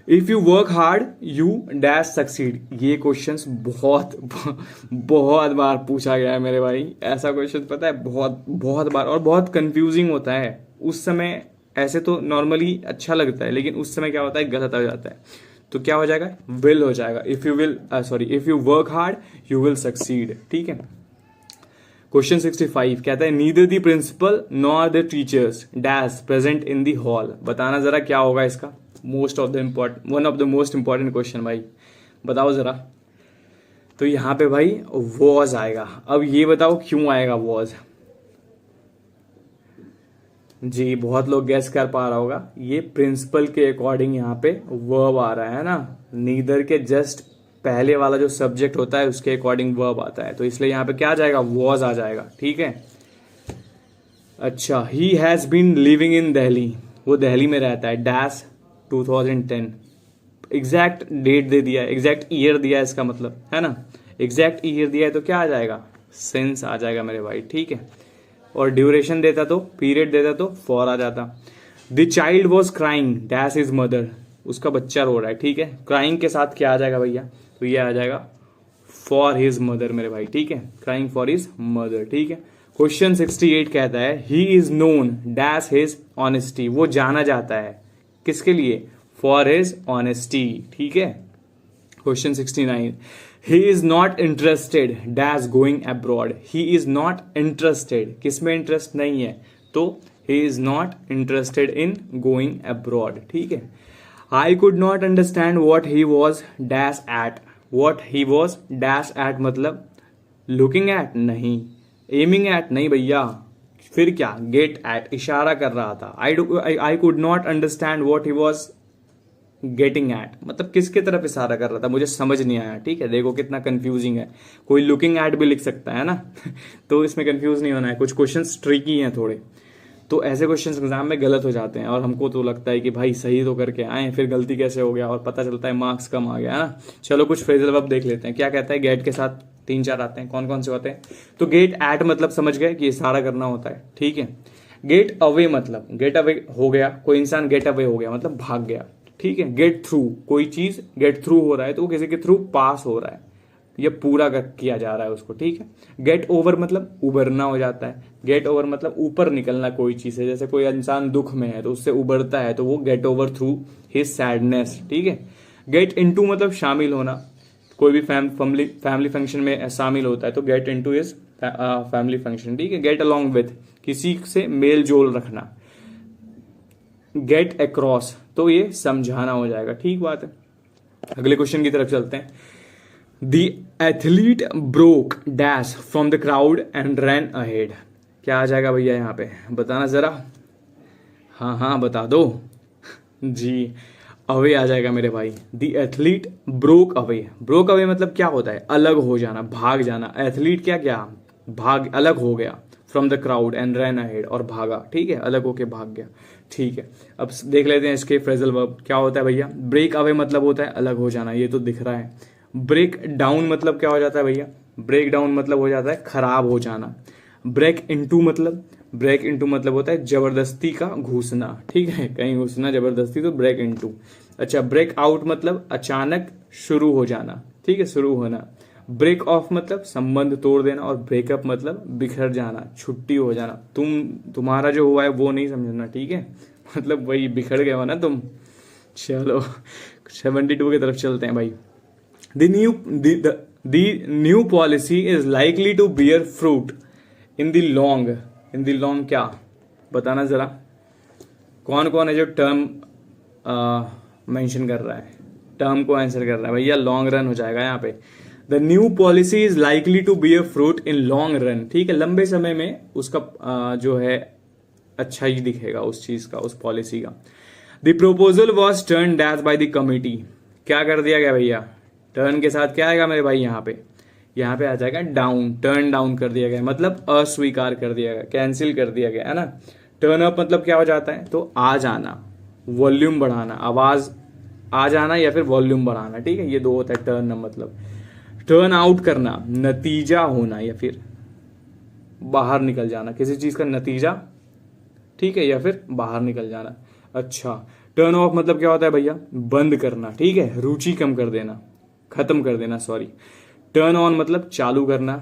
If you work hard you dash succeed. ये क्वेश्चंस बहुत बार पूछा गया है मेरे भाई, ऐसा क्वेश्चन पता है बहुत बार, और बहुत कंफ्यूजिंग होता है। उस समय ऐसे तो नॉर्मली अच्छा लगता है, लेकिन उस समय क्या होता है, गलत हो जाता है। तो क्या हो जाएगा, विल हो जाएगा। If you work hard you will succeed. ठीक है, क्वेश्चन 65 कहता है neither the principal nor the teachers dash present in the hall. बताना जरा क्या होगा इसका, one of the most important question भाई, बताओ जरा। तो यहां पे भाई वॉज आएगा। अब ये बताओ क्यों आएगा वॉज। जी, बहुत लोग गैस कर पा रहा होगा, ये प्रिंसिपल के अकॉर्डिंग यहाँ पे वर्ब आ रहा है ना, नीदर के जस्ट पहले वाला जो सब्जेक्ट होता है उसके अकॉर्डिंग वर्ब आता है, तो इसलिए यहाँ पे क्या आ जाएगा, वॉज आ जाएगा। ठीक है, अच्छा, he has been living in Delhi, वो दिल्ली में रहता है डैश 2010। एग्जैक्ट डेट दे दिया है, एग्जैक्ट ईयर दिया है, इसका मतलब है ना, एग्जैक्ट ईयर दिया है तो क्या आ जाएगा, सिंस आ जाएगा मेरे भाई। ठीक है, और ड्यूरेशन देता तो, पीरियड देता तो फॉर आ जाता। The child was crying dash is mother, उसका बच्चा रो रहा है। ठीक है, क्राइंग के साथ क्या आ जाएगा भैया, तो ये आ जाएगा फॉर हिज मदर मेरे भाई। ठीक है, क्राइंग फॉर हिज मदर। ठीक है, क्वेश्चन 68 कहता है he is known dash his honesty. वो जाना जाता है किसके लिए, फॉर हिज ऑनेस्टी। ठीक है, question 69 he is not interested dash going abroad. He is not interested, किसमें इंटरेस्ट नहीं है, तो he is not interested in going abroad. ठीक है, I could not understand what he was dash at. What he was dash at मतलब लुकिंग एट नहीं, एमिंग एट नहीं भैया, फिर क्या, गेट एट, इशारा कर रहा था। आई could not understand what he was getting eight, मतलब किसके तरफ इशारा कर रहा था, मुझे समझ नहीं आया। ठीक है, देखो कितना कंफ्यूजिंग है, कोई लुकिंग एट भी लिख सकता है ना तो इसमें कंफ्यूज नहीं होना है। कुछ क्वेश्चंस ट्रिकी हैं थोड़े, तो ऐसे क्वेश्चंस एग्जाम में गलत हो जाते हैं, और हमको तो लगता है कि भाई सही तो करके आए, फिर गलती कैसे हो गया, और पता चलता है मार्क्स कम आ गया है ना। चलो कुछ फ्रेजल वर्ब देख लेते हैं, क्या कहता है, गेट के साथ 3-4 आते हैं, कौन कौन से होते हैं। तो गेट एट मतलब समझ गए कि इशारा करना होता है। ठीक है, गेट अवे मतलब गेट अवे हो गया, कोई इंसान गेट अवे हो गया मतलब भाग गया। ठीक है, गेट थ्रू, कोई चीज गेट थ्रू हो रहा है तो वो किसी के थ्रू पास हो रहा है, ये पूरा किया जा रहा है उसको। ठीक है, गेट ओवर मतलब उबरना हो जाता है, गेट ओवर मतलब ऊपर निकलना कोई चीज से, जैसे कोई इंसान दुख में है तो उससे उबरता है, तो वो get over through his sadness. ठीक है, गेट इनटू मतलब शामिल होना, कोई भी फैमिली फंक्शन में शामिल होता है तो get into is family function. ठीक है, गेट अलोंग विथ, किसी से मेल जोल रखना। गेट अक्रॉस तो ये समझाना हो जाएगा। ठीक बात है, अगले क्वेश्चन की तरफ चलते हैं। The athlete broke dash from the crowd and ran ahead. क्या आ जाएगा भैया यहाँ पे, बताना जरा। हाँ बता दो जी, अवे आ जाएगा मेरे भाई। The athlete broke away, broke away मतलब क्या होता है, अलग हो जाना, भाग जाना। एथलीट क्या भाग, अलग हो गया, from the crowd and ran ahead, और भागा। ठीक है, अलग होके भाग गया। ठीक है, अब देख लेते हैं इसके फ्रेजल वर्ब क्या होता है भैया। ब्रेक अवे मतलब होता है अलग हो जाना, ये तो दिख रहा है। ब्रेक डाउन मतलब क्या हो जाता है भैया, ब्रेक डाउन मतलब हो जाता है खराब हो जाना। ब्रेक इनटू मतलब होता है जबरदस्ती का घुसना, ठीक है, कहीं घुसना जबरदस्ती, तो ब्रेक इनटू। अच्छा, ब्रेक आउट मतलब अचानक शुरू हो जाना, ठीक है, शुरू होना। ब्रेक ऑफ मतलब संबंध तोड़ देना, और ब्रेकअप मतलब बिखर जाना, छुट्टी हो जाना। तुम्हारा जो हुआ है वो नहीं समझना, ठीक है, मतलब वही बिखर गए हो ना तुम। चलो 72 की तरफ चलते हैं भाई। The new policy is likely to bear fruit in the long क्या बताना जरा, कौन कौन है जो टर्म मेंशन कर रहा है, टर्म को आंसर कर रहा है भैया। लॉन्ग रन हो जाएगा यहाँ पे। The new policy is likely to be a fruit in long run, ठीक है, लंबे समय में उसका जो है अच्छा ही दिखेगा उस चीज का, उस पॉलिसी का। The proposal was turn dash by the committee, क्या कर दिया गया भैया, टर्न के साथ क्या आएगा मेरे भाई, यहाँ पे आ जाएगा डाउन, टर्न डाउन कर दिया गया मतलब अस्वीकार कर दिया गया, कैंसिल कर दिया गया, है ना। टर्न अप मतलब क्या हो जाता है, तो आ जाना, वॉल्यूम बढ़ाना, आवाज आ जाना या फिर वॉल्यूम बढ़ाना, ठीक है, ये दो होता है टर्न अप मतलब। टर्न आउट करना, नतीजा होना या फिर बाहर निकल जाना, किसी चीज का नतीजा, ठीक है, या फिर बाहर निकल जाना। अच्छा, टर्न ऑफ मतलब क्या होता है भैया, बंद करना, ठीक है, रुचि कम कर देना, खत्म कर देना, सॉरी। टर्न ऑन मतलब चालू करना,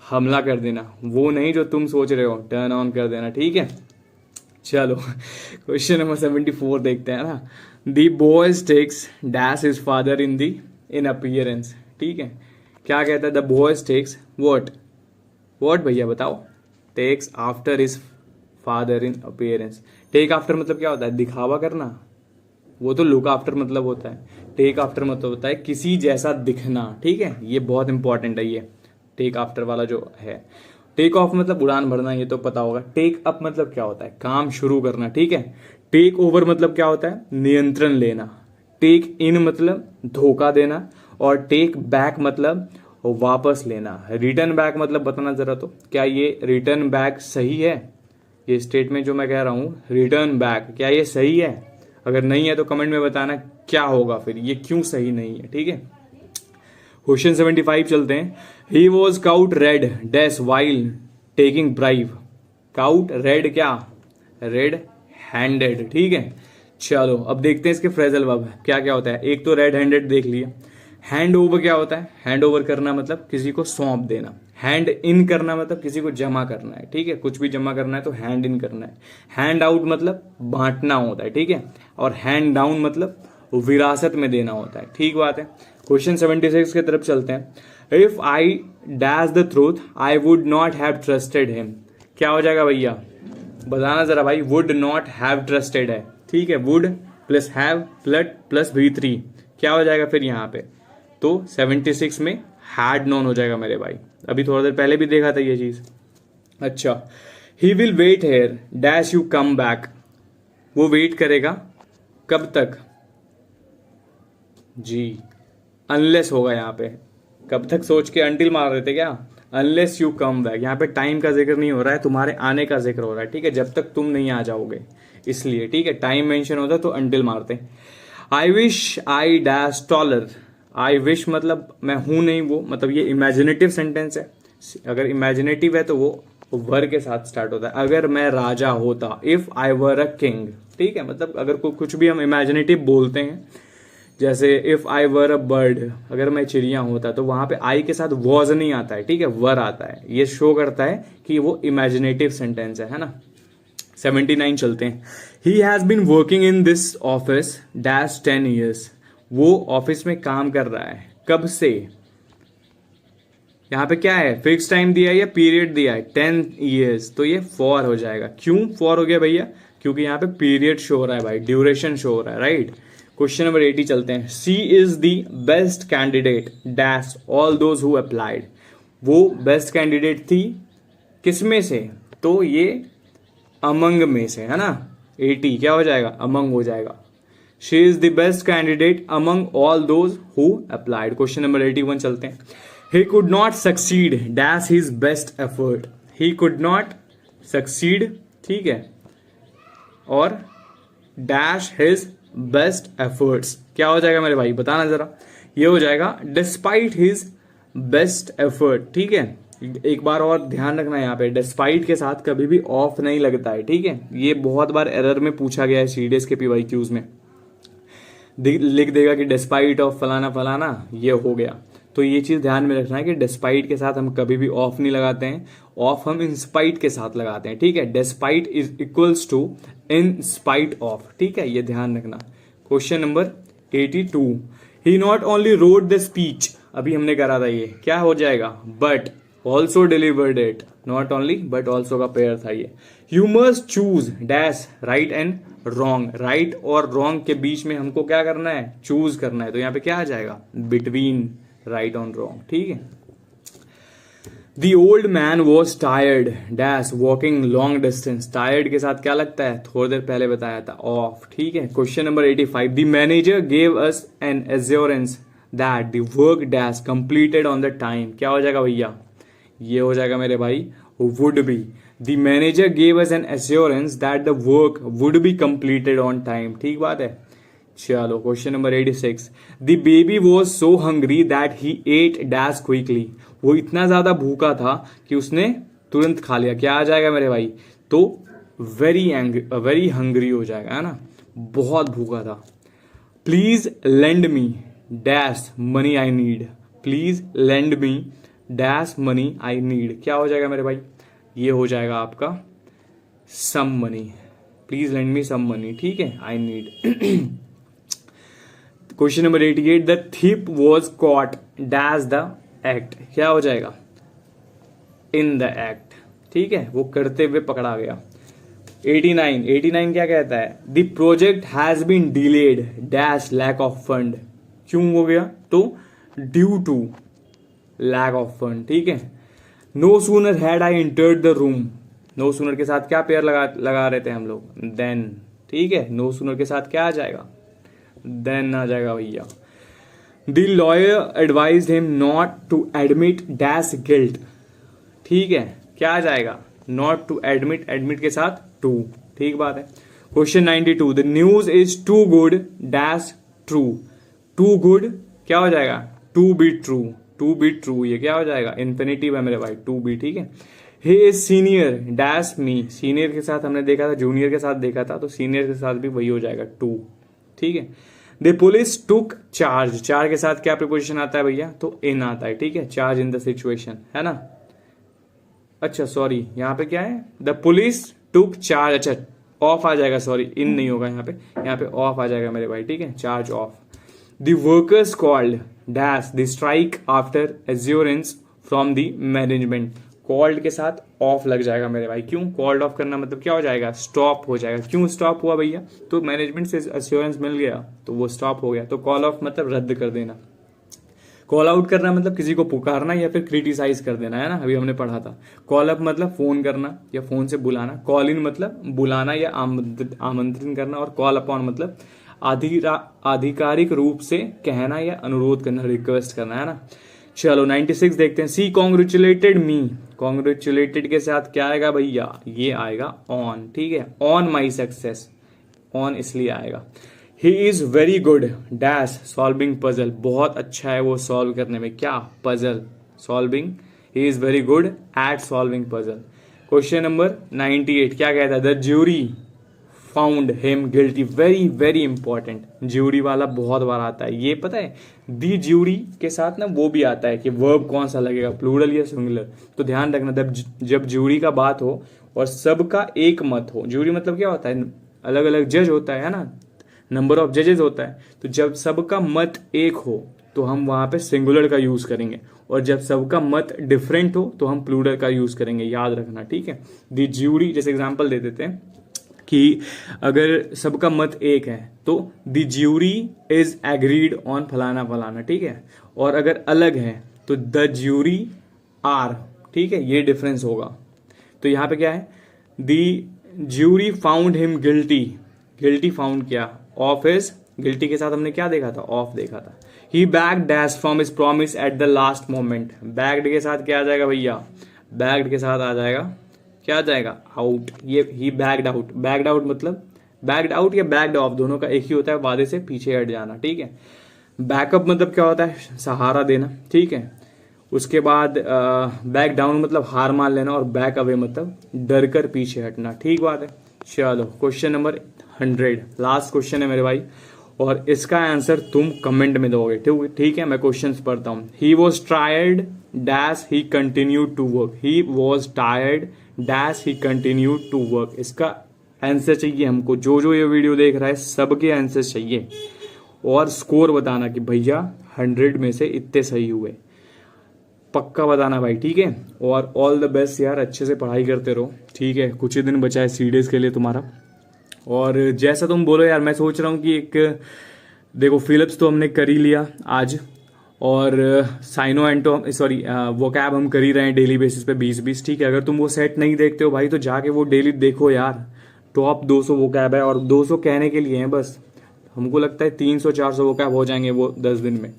हमला कर देना, वो नहीं जो तुम सोच रहे हो, टर्न ऑन कर देना, ठीक है। चलो क्वेश्चन नंबर 74 देखते हैं ना। The boys takes dash his father in appearance, ठीक है, क्या कहता है, द बॉयज टेक्स वॉट भैया बताओ, takes after is father in appearance. Take after मतलब क्या होता है, दिखावा करना, वो तो लुक आफ्टर मतलब होता है। टेक आफ्टर मतलब होता है किसी जैसा दिखना, ठीक है, ये बहुत इंपॉर्टेंट है ये टेक आफ्टर वाला जो है। टेक ऑफ मतलब उड़ान भरना, ये तो पता होगा। टेक अप मतलब क्या होता है, काम शुरू करना, ठीक है। टेक ओवर मतलब क्या होता है, नियंत्रण लेना। टेक इन मतलब धोखा देना, और टेक बैक मतलब वापस लेना। रिटर्न बैक मतलब बताना जरा, तो क्या ये रिटर्न बैक सही है, ये स्टेटमेंट जो मैं कह रहा हूं रिटर्न बैक, क्या ये सही है? अगर नहीं है तो कमेंट में बताना क्या होगा, फिर ये क्यों सही नहीं है, ठीक है। क्वेश्चन 75 चलते हैं। He was cout red dash while taking bribe. Cout red क्या, रेड हैंडेड, ठीक है। चलो अब देखते हैं इसके फ्रेजल वर्ब क्या क्या होता है। एक तो रेड हैंडेड देख लिया। हैंड ओवर क्या होता है, हैंड ओवर करना मतलब किसी को सौंप देना। हैंड इन करना मतलब किसी को जमा करना है, ठीक है, कुछ भी जमा करना है तो हैंड इन करना है। हैंड आउट मतलब बांटना होता है, ठीक है, और हैंड डाउन मतलब विरासत में देना होता है, ठीक बात है। क्वेश्चन 76 की तरफ चलते हैं। If I dash the truth I would not have trusted him, क्या हो जाएगा भैया बताना जरा भाई। वुड नॉट हैव ट्रस्टेड है, ठीक है, would plus have plus V3 क्या हो जाएगा फिर यहाँ पे, तो 76 में हैड नॉन हो जाएगा मेरे भाई। अभी थोड़ा देर पहले भी देखा था ये चीज। अच्छा, he will wait here dash you come back, वो वेट करेगा कब तक जी, अनलेस होगा यहाँ पे। कब तक सोच के अंटिल मार रहे थे क्या, अनलेस यू कम बैक। यहाँ पे टाइम का जिक्र नहीं हो रहा है, तुम्हारे आने का जिक्र हो रहा है, ठीक है, जब तक तुम नहीं आ जाओगे इसलिए, ठीक है। टाइम मेंशन होता तो अंटिल मारते। I wish I dash taller. I wish मतलब मैं हूं नहीं वो, मतलब ये इमेजिनेटिव सेंटेंस है। अगर इमेजिनेटिव है तो वो वर के साथ स्टार्ट होता है। अगर मैं राजा होता, if I were a king, ठीक है, मतलब अगर कुछ भी हम इमेजिनेटिव बोलते हैं, जैसे if I were a bird, अगर मैं चिड़िया होता, तो वहां पे आई के साथ वॉज नहीं आता है, ठीक है, वर आता है। ये शो करता है कि वो इमेजिनेटिव सेंटेंस है ना। 79 चलते हैं। He has been working in this office dash 10 years, वो ऑफिस में काम कर रहा है कब से। यहाँ पे क्या है, फिक्स टाइम दिया है या पीरियड दिया है, 10 ईयर्स, तो ये फॉर हो जाएगा। क्यों फॉर हो गया भैया, क्योंकि यहाँ पे पीरियड शो हो रहा है भाई, ड्यूरेशन शो हो रहा है, राइट। क्वेश्चन नंबर 80 चलते हैं। She is the best candidate dash all those who applied, वो बेस्ट कैंडिडेट थी किसमें से, तो ये अमंग में से, है ना। 80 क्या हो जाएगा, अमंग हो जाएगा। She is the best candidate among all those who applied. Question number 81 चलते हैं। He could not succeed dash his best effort, he could not succeed, ठीक है, और डैश हिज बेस्ट एफर्ट्स। क्या हो जाएगा मेरे भाई, बताना जरा। ये हो जाएगा डिस्पाइट हिज बेस्ट एफर्ट। ठीक है, एक बार और ध्यान रखना यहाँ पे, डिस्पाइट के साथ कभी भी ऑफ नहीं लगता है। ठीक है, ये बहुत बार एरर में पूछा गया है सीडीएस के पीवाईक्यूज में। लिख देगा कि डिस्पाइट ऑफ फलाना फलाना, ये हो गया। तो ये चीज ध्यान में रखना है कि डिस्पाइट के साथ हम कभी भी ऑफ नहीं लगाते हैं, ऑफ हम इंस्पाइट के साथ लगाते हैं। ठीक है, despite is equals to in spite of. ठीक है, ये ध्यान रखना। क्वेश्चन नंबर 82, he not only read the speech, अभी हमने करा था ये, क्या हो जाएगा, but also delivered it. Not only but also का पेयर था ये। You must choose dash right and wrong, right और रॉन्ग के बीच में हमको क्या करना है, चूज करना है। तो यहाँ पे क्या आ जाएगा, बिटवीन राइट ऑन रॉन्ग। ठीक है, the old man was tired dash walking long distance, tired के साथ क्या लगता है, थोड़ी देर पहले बताया था, ऑफ। ठीक है, question number 85, the manager gave us an assurance that the work dash completed on the time. क्या हो जाएगा भैया, ये हो जाएगा मेरे भाई would be. The manager gave us an assurance that the work would be completed on time. ठीक बात है। चलो question number 86, the baby was so hungry that he ate dash quickly, वो इतना ज्यादा भूखा था कि उसने तुरंत खा लिया। क्या आ जाएगा मेरे भाई, तो वेरी हंग्री हो जाएगा, है ना, बहुत भूखा था। Please lend me dash money I need, please lend me dash money I need. क्या हो जाएगा मेरे भाई, ये हो जाएगा आपका some money, please lend me some money. ठीक है, I need. Question number 88, the thief was caught dash the act. क्या हो जाएगा, इन द एक्ट। ठीक है, वो करते हुए पकड़ा गया। 89 क्या कहता है, the project has been delayed dash lack of fund. क्यों हो गया, तो due to lack of fund. ठीक है, no sooner had I entered the room, no sooner के साथ क्या पेयर लगा रहे थे हम लोग, देन। ठीक है, नो सूनर के साथ क्या आ जाएगा, देन आ जाएगा भैया। The lawyer advised him not to admit dash guilt. ठीक है, क्या आ जाएगा, नॉट टू एडमिट, एडमिट के साथ टू। ठीक बात है। Question 92, the news is too good dash true, too good क्या हो जाएगा, to be true, to be true, ये क्या हो जाएगा, इन्फिनिटिव है मेरे भाई, टू बी। ठीक है, he is senior dash me, senior के साथ हमने देखा था, जूनियर के साथ देखा था, तो सीनियर के साथ भी वही हो जाएगा, टू। ठीक है, द पुलिस टुक चार्ज, चार के साथ क्या प्रिपोजिशन आता है भैया, तो इन आता है। ठीक है, चार्ज इन द सिचुएशन, है ना। अच्छा सॉरी, यहाँ पे क्या है, द पुलिस टुक चार्ज, अच्छा ऑफ आ जाएगा, सॉरी इन नहीं होगा यहाँ पे ऑफ आ जाएगा मेरे भाई। ठीक है, charge of. The workers called dash the strike after assurance from the management, called के साथ ऑफ लग जाएगा मेरे भाई। क्यों, कॉल्ड ऑफ करना मतलब क्या हो जाएगा, स्टॉप हो जाएगा। क्यों स्टॉप हुआ भैया, तो मैनेजमेंट से एश्योरेंस मिल गया तो वो स्टॉप हो गया। तो कॉल ऑफ मतलब रद्द कर देना, कॉल आउट करना मतलब किसी को पुकारना या फिर क्रिटिसाइज कर देना, है ना, अभी हमने पढ़ा था। कॉल अप मतलब फोन करना या फोन से बुलाना, कॉल इन मतलब बुलाना या आमंत्रण करना, और कॉल अपॉन मतलब आधिकारिक रूप से कहना या अनुरोध करना, रिक्वेस्ट करना, है ना। चलो 96 देखते हैं, सी कॉन्ग्रेचुलेटेड मी, कॉन्ग्रेचुलेटेड के साथ क्या आएगा भैया, ये आएगा ऑन। ठीक है, ऑन माई सक्सेस, ऑन इसलिए आएगा। He is very good dash solving puzzle, बहुत अच्छा है वो सॉल्व करने में, क्या, puzzle, solving. He is very good at solving puzzle. Question number 98 क्या कहता है, the jury found him guilty, very very important, jury वाला बहुत बार आता है ये, पता है। दी ज्यूरी के साथ ना वो भी आता है कि वर्ब कौन सा लगेगा, प्लूरल या सिंगुलर। तो ध्यान रखना, जब ज्यूरी का बात हो और सबका एक मत हो, ज्यूरी मतलब क्या होता है, अलग अलग जज होता है ना, नंबर ऑफ जजेस होता है, तो जब सबका मत एक हो तो हम वहां पे सिंगुलर का यूज करेंगे, और जब सबका मत डिफरेंट हो तो हम प्लूरल का यूज करेंगे, याद रखना। ठीक है, दी ज्यूरी, जैसे एग्जांपल दे देते हैं कि अगर सबका मत एक है तो the jury is agreed on फलाना फलाना। ठीक है, और अगर अलग है तो द ज्यूरी आर। ठीक है, ये डिफरेंस होगा। तो यहाँ पे क्या है, the jury found him guilty, guilty found क्या, ऑफ हिज, गिल्टी के साथ हमने क्या देखा था, ऑफ देखा था। He back dash from his promise at the last moment, backed के साथ क्या आ जाएगा भैया, बैक्ड के साथ आ जाएगा, क्या आ जाएगा, आउट। ये ही बैक्ड आउट, बैक्ड आउट मतलब बैक्ड आउट या बैक्ड ऑफ दोनों का एक ही होता है, वादे से पीछे हट जाना, ठीक है। बैकअप मतलब क्या होता है, सहारा देना, ठीक है। उसके बाद बैक डाउन मतलब हार मान लेना, और बैक अवे मतलब डर कर पीछे हटना, ठीक बात है। चलो क्वेश्चन नंबर 100, लास्ट क्वेश्चन है मेरे भाई, और इसका आंसर तुम कमेंट में दोगे, ठीक है। मैं क्वेश्चंस पढ़ता हूँ। He was tired dash he continued to work, he was tired dash he continued to work. इसका आंसर चाहिए हमको, जो जो ये वीडियो देख रहा है सबके आंसर चाहिए, और स्कोर बताना कि भैया 100 में से इतने सही हुए, पक्का बताना भाई, ठीक है। और ऑल द बेस्ट यार, अच्छे से पढ़ाई करते रहो, ठीक है। कुछ ही दिन बचा है सीडीएस के लिए तुम्हारा, और जैसा तुम बोलो यार, मैं सोच रहा हूँ कि एक देखो फिलिप्स तो हमने कर ही लिया आज, और साइनो एंटो सॉरी वो कैब हम कर ही रहे हैं डेली बेसिस पे 20-20, ठीक है। अगर तुम वो सेट नहीं देखते हो भाई तो जाके वो डेली देखो यार, टॉप 200 वो कैब है, और 200 कहने के लिए है बस, हमको लगता है 300-400 वो कैब हो जाएंगे वो 10 दिन में,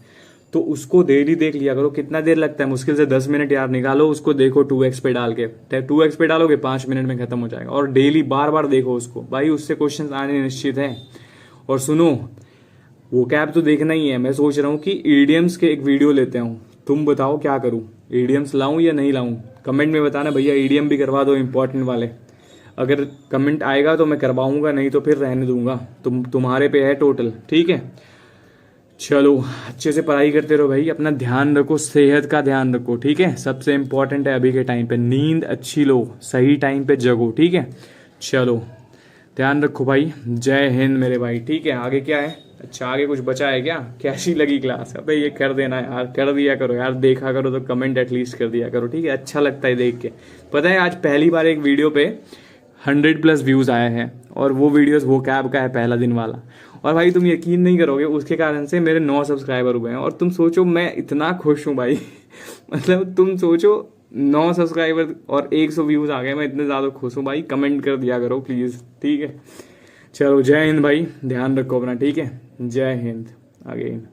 तो उसको डेली देख लिया करो। कितना देर लगता है, मुश्किल से 10 मिनट यार निकालो, उसको देखो 2x पे डाल के, 2x पे डालोगे 5 मिनट में खत्म हो जाएगा, और डेली बार बार देखो उसको भाई, उससे क्वेश्चन आने निश्चित है। और सुनो, वो कैब तो देखना ही है, मैं सोच रहा हूँ कि ईडीएम्स के एक वीडियो लेते हूँ, तुम बताओ क्या करूँ, ईडीएम्स लाऊं या नहीं लाऊं, कमेंट में बताना भैया, ईडीएम भी करवा दो इंपॉर्टेंट वाले। अगर कमेंट आएगा तो मैं करवाऊंगा, नहीं तो फिर रहने दूंगा, तुम्हारे पे है टोटल, ठीक है। चलो अच्छे से पढ़ाई करते रहो भाई, अपना ध्यान रखो, सेहत का ध्यान रखो, ठीक है। सबसे इंपॉर्टेंट है अभी के टाइम पे, नींद अच्छी लो, सही टाइम पे जगो, ठीक है। चलो ध्यान रखो भाई, जय हिंद मेरे भाई, ठीक है। आगे क्या है, अच्छा आगे कुछ बचा है क्या, कैसी लगी क्लास, अबे ये कर देना यार, कर दिया करो यार, देखा करो तो कमेंट एटलीस्ट कर दिया करो, ठीक है। अच्छा लगता है देख के, पता है आज पहली बार एक वीडियो पे 100+ व्यूज आए हैं, और वो वीडियोस वो कैब का है, पहला दिन वाला। और भाई तुम यकीन नहीं करोगे, उसके कारण से मेरे 9 सब्सक्राइबर हुए हैं, और तुम सोचो मैं इतना खुश हूँ भाई मतलब तुम सोचो 9 सब्सक्राइबर और 100 व्यूज आ गए, मैं इतने ज़्यादा खुश हूँ भाई। कमेंट कर दिया करो प्लीज़, ठीक है। चलो जय हिंद भाई, ध्यान रखो अपना, ठीक है। जय हिंद अगेन।